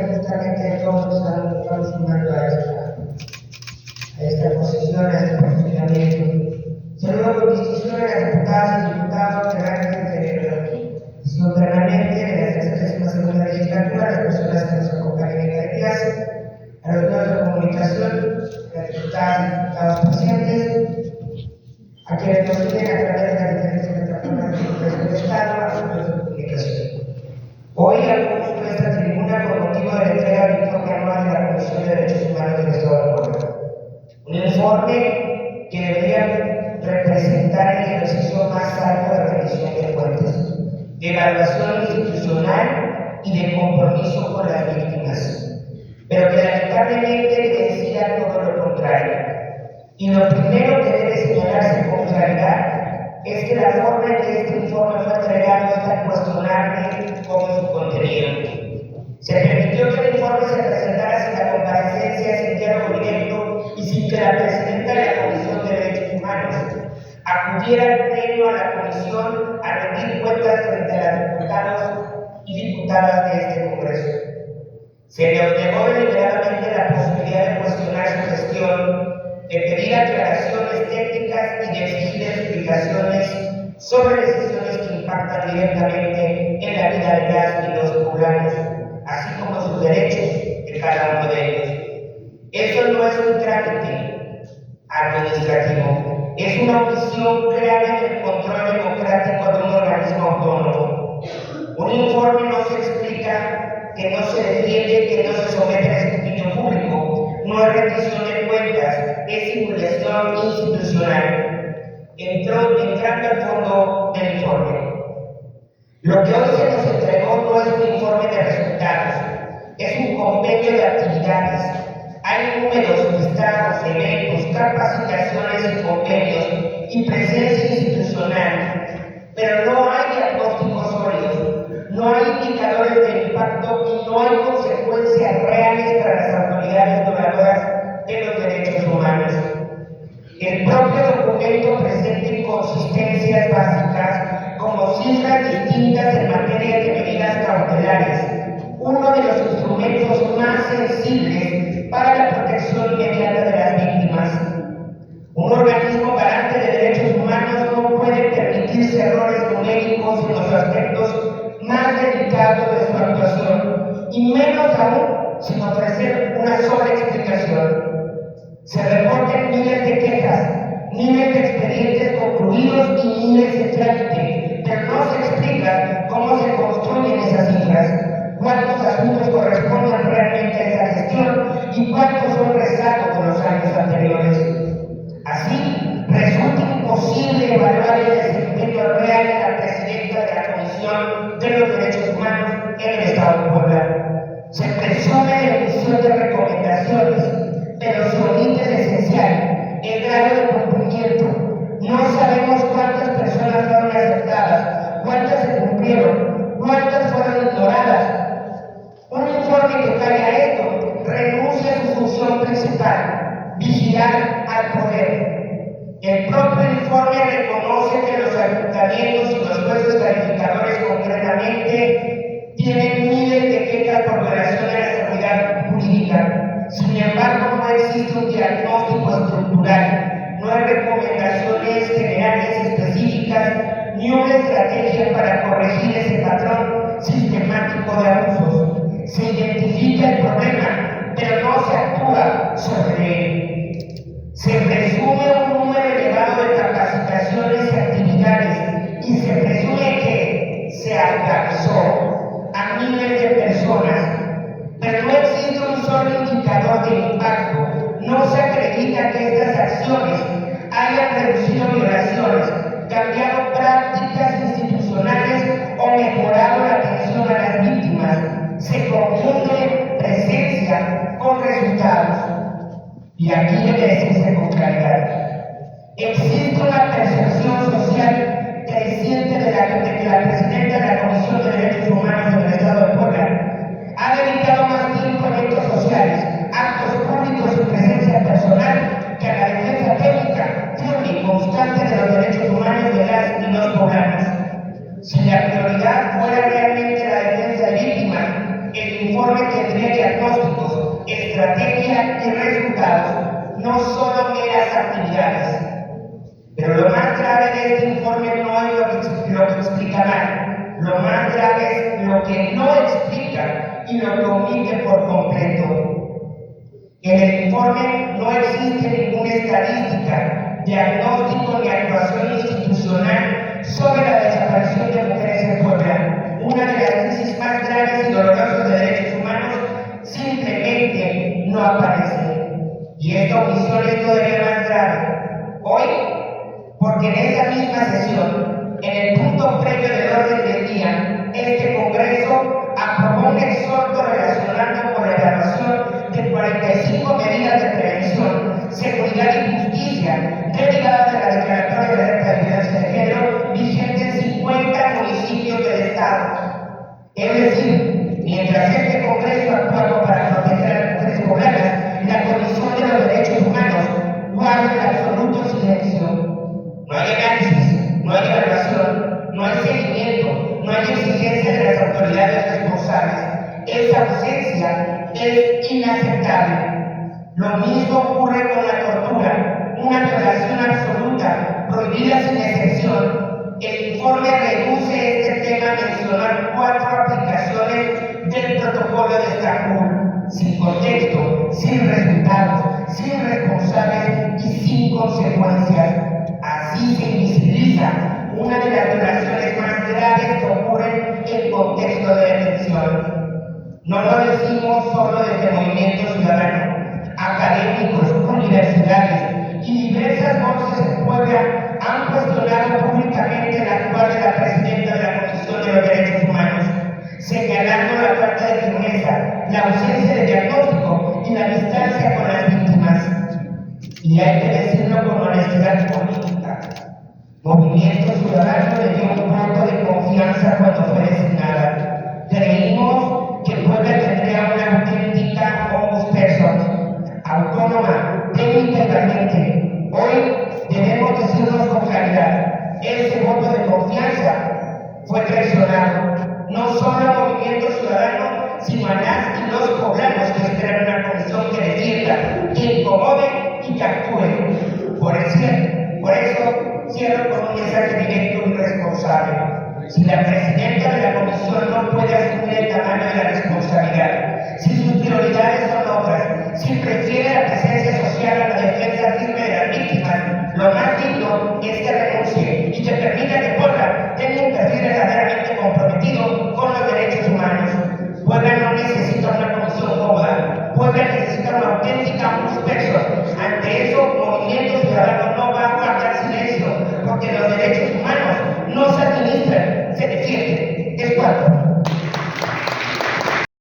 que justamente todos estamos sumando a esta posición, a este posicionamiento. Saludo con distinción a las diputadas y diputados integrantes de la sesión permanente de la 32ª legislatura, las personas que nos acompañan en la clase, a los medios de comunicación, las diputadas y diputados presentes, a quienes nos siguen a través de las diferentes plataformas de Congreso del Estado, a los medios de comunicación. Hoy acuso esta tribuna con motivo de la entrega del informe anual de la Comisión de Derechos Humanos del Estado de Puebla. Un informe que debería representar el ejercicio más alto de rendición de cuentas, de evaluación institucional y de compromiso con las víctimas, pero que lamentablemente decía todo lo contrario. Y lo primero que debe señalarse con claridad es que la forma en que este informe fue entregado es tan cuestionable como su contenido. Se permitió que el informe se presentara sin la comparecencia, sin diálogo directo y sin que la presidenta de la Comisión de Derechos Humanos acudiera al pleno a la comisión a rendir cuentas frente a los diputados y diputadas de este Congreso. Se nos negó deliberadamente la posibilidad de cuestionar su gestión, de pedir aclaraciones técnicas y de exigir explicaciones sobre decisiones que impactan directamente en la vida de las y los poblanos, así como sus derechos de cada uno de ellos. Eso no es un trámite administrativo, es una omisión grave del control democrático de un organismo autónomo. Un informe no se explica, que no se defiende, que no se somete a escrutinio público, no es rendición de cuentas, es simulación institucional. Entrando al fondo del informe. Lo que hoy se nos entregó no es un informe de resultados, es un compendio de actividades. Hay números, listados, eventos, capacitaciones y convenios y presencia institucional, pero no hay diagnósticos sólidos, no hay indicadores de impacto y no hay consecuencias reales para las autoridades donadoras de los derechos humanos. El propio documento presenta inconsistencias básicas como cifras distintas en materia de medidas cautelares, uno de los instrumentos más sensibles para la protección inmediata de las víctimas. Un organismo garante de derechos humanos no puede permitirse errores numéricos en los aspectos más delicados de su actuación, y menos aún sin ofrecer una sola explicación. Se reportan miles de quejas, miles de expedientes concluidos y miles de trámite, pero no se explica cómo se construyen esas cifras, cuántos asuntos corresponden realmente a esa gestión y cuántos son rezagos de los años anteriores. Así, resulta imposible evaluar el desempeño real de la presidenta de la Comisión de los Derechos Humanos en el Estado de Puebla. Se presume la emisión de recomendaciones, pero se omite el esencial, el grado de cumplimiento. No sabemos cuántas personas fueron aceptadas, cuántas se cumplieron, cuántas fueron ignoradas. Un informe que calla esto renuncia a su función principal, vigilar al poder. El propio informe reconoce que los ayuntamientos y los jueces calificadores concretamente tienen miles de quejas por violación de la seguridad jurídica. Sin embargo, no existe un diagnóstico estructural, no hay recomendaciones generales específicas, ni una estrategia para corregir ese patrón sistemático de abusos. Se identifica el problema, pero no se actúa sobre él. Se presume un número elevado de capacitaciones y actividades, y se presume que se alcanzó a miles de personas. Pero no existe un solo indicador de impacto. No se acredita que estas acciones hayan reducido violaciones, cambiado prácticas institucionales o mejorado la atención a las víctimas. Se confunde presencia con resultados. Y aquí debe decirse con claridad. Existe una percepción social creciente de que la presidenta de la Comisión de Derechos Humanos del Estado de Puebla ha dedicado más tiempo a eventos sociales, actos públicos y presencia personal que a la defensa técnica, firme y constante de los derechos humanos de las y los poblanos. Si la prioridad fuera realmente la defensa de víctimas, el informe tendría que estrategia y resultados, no solo meras actividades. Pero lo más grave de este informe no es lo que explica mal, lo más grave es lo que no explica y lo que omite por completo. En el informe no existe ninguna estadística, diagnóstico ni actuación institucional sobre la desaparición de mujeres en Puebla, una de las crisis más graves y dolorosas de derechos humanos. Simplemente no aparece. Y esta omisión es todavía más grave hoy, porque en esa misma sesión, en el punto previo del orden del día, este Congreso aprobó un exhorto relacionado con la evaluación de 45 medidas de prevención, seguridad y justicia derivadas de la Declaratoria de Alerta de Violencia de Género vigente en 50 municipios del Estado. Es decir, mientras este Congreso actuaba para proteger a las mujeres poblanas, la Comisión de los Derechos Humanos guarda el absoluto silencio. No hay análisis, no hay evaluación, no hay seguimiento, no hay exigencia de las autoridades responsables. Esa ausencia es inaceptable. Lo mismo ocurre con la tortura, una violación absoluta, prohibida sin excepción. El informe reduce este tema a mencionar 4 aplicaciones del protocolo de Estambul, sin contexto, sin resultados, sin responsables y sin consecuencias. Así se invisibiliza una de las violaciones más graves que ocurren en contexto de detención. No lo decimos solo desde Movimiento Ciudadano, académicos, universidades y diversas voces en Puebla han cuestionado públicamente la actual de la presidenta de la Comisión de los Derechos Humanos, señalando la falta de firmeza, la ausencia de diagnóstico y la distancia con las víctimas. Y hay que decirlo con honestidad política. Movimiento Ciudadano le dio un voto de confianza cuando fue designada. Creímos que Puebla tendría una auténtica ombudsperson, autónoma, técnica y valiente. Hoy debemos decirnos con claridad, ese voto de confianza fue traicionado, no solo al Movimiento Ciudadano, sino a las y los poblanos que esperan una comisión que defienda, que incomode y que actúe. Por eso cierro con un mensaje directo y responsable. Si la presidenta de la comisión no puede asumir el tamaño de la responsabilidad, si sus prioridades son otras, si prefiere la presencia social a la defensa firme de las víctimas, lo más digno es que renuncie y que permita que Puebla tenga un perfil verdaderamente comprometido con los derechos humanos. Puebla no necesita una comisión cómoda, Puebla necesita una auténtica ombudsperson. Ante eso, Movimiento Ciudadano no